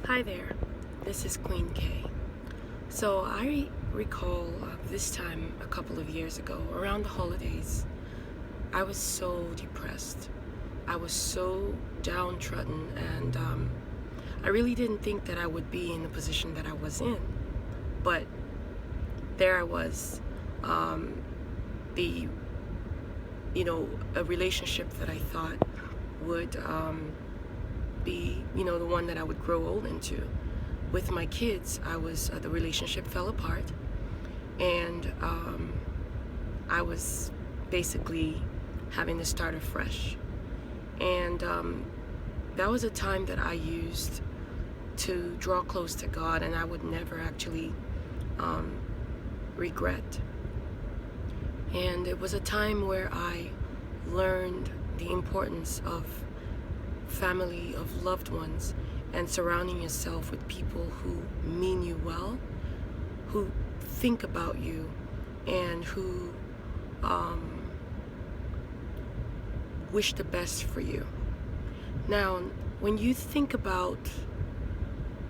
Hi there, this is Queen K. So I recall this time a couple of years ago, around the holidays, I was so depressed. I was so downtrodden, and I really didn't think that I would be in the position that I was in. But there I was, the a relationship that I thought would be the one that I would grow old into. With my kids, the relationship fell apart, and I was basically having to start afresh. And that was a time that I used to draw close to God, and I would never actually regret. And it was a time where I learned the importance of family, of loved ones, and surrounding yourself with people who mean you well, who think about you, and who wish the best for you. Now, when you think about,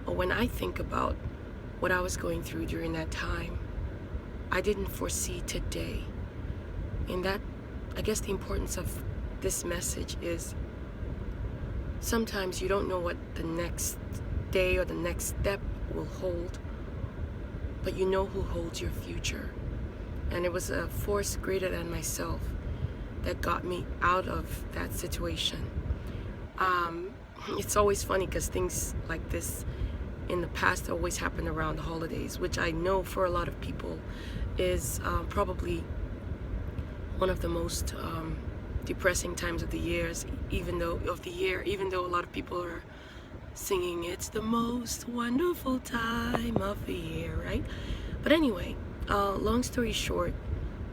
or when I think about what I was going through during that time, I didn't foresee today. And that, I guess the importance of this message is sometimes you don't know what the next day or the next step will hold, but you know who holds your future. And it was a force greater than myself that got me out of that situation. It's always funny because things like this in the past always happened around the holidays, which I know for a lot of people is probably one of the most depressing times of the years, even though a lot of people are singing it's the most wonderful time of the year, right? But anyway, long story short,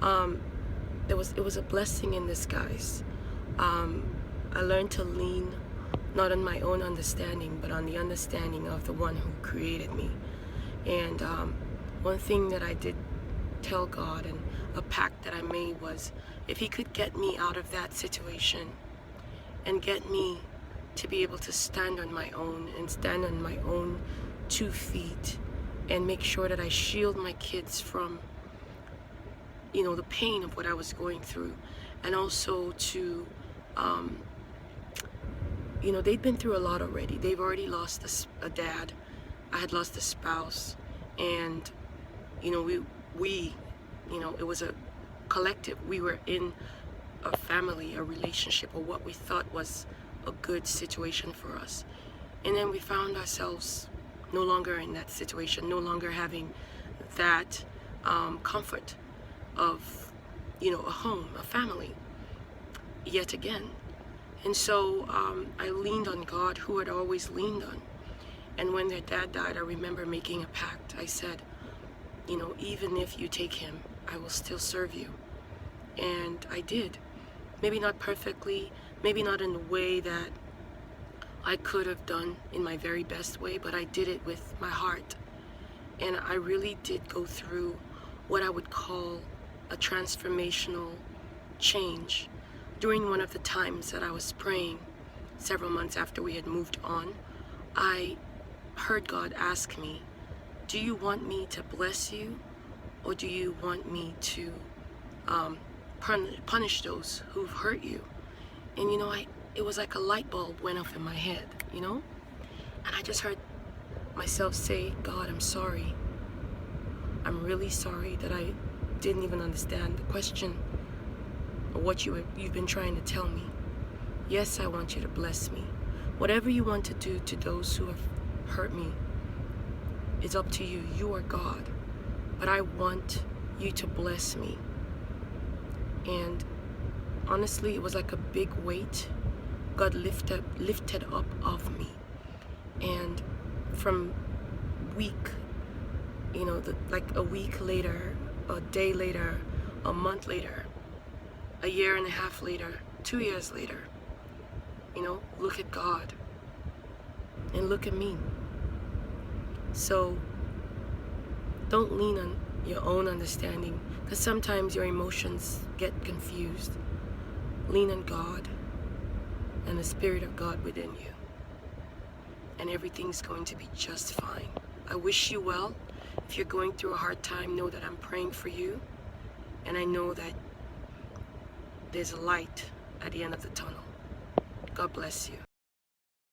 it was a blessing in disguise. I learned to lean not on my own understanding, but on the understanding of the one who created me. And one thing that I did tell God, and a pact that I made, was if he could get me out of that situation and get me to be able to stand on my own and stand on my own 2 feet and make sure that I shield my kids from the pain of what I was going through, and also to they'd been through a lot already. They've already lost a dad. I had lost a spouse, and we it was a collective. We were in a family, a relationship, or what we thought was a good situation for us. And then we found ourselves no longer in that situation, no longer having that comfort of a home, a family, yet again. And so I leaned on God, who had always leaned on. And when their dad died, I remember making a pact. I said, even if you take him, I will still serve you. And I did. Maybe not perfectly, maybe not in the way that I could have done in my very best way, but I did it with my heart. And I really did go through what I would call a transformational change. During one of the times that I was praying, several months after we had moved on, I heard God ask me, do you want me to bless you, or do you want me to punish those who've hurt you? And it was like a light bulb went off in my head, and I just heard myself say, God, I'm sorry. I'm really sorry that I didn't even understand the question or what you've been trying to tell me. Yes, I want you to bless me. Whatever you want to do to those who have hurt me is up to you. You are God. But I want you to bless me. And honestly, it was like a big weight God lifted up off me. And from like a week later, a day later, a month later, a year and a half later, 2 years later, look at God and look at me. So don't lean on your own understanding, because sometimes your emotions get confused. Lean on God and the Spirit of God within you. and everything's going to be just fine. I wish you well. If you're going through a hard time, know that I'm praying for you, and I know that there's a light at the end of the tunnel. God bless you.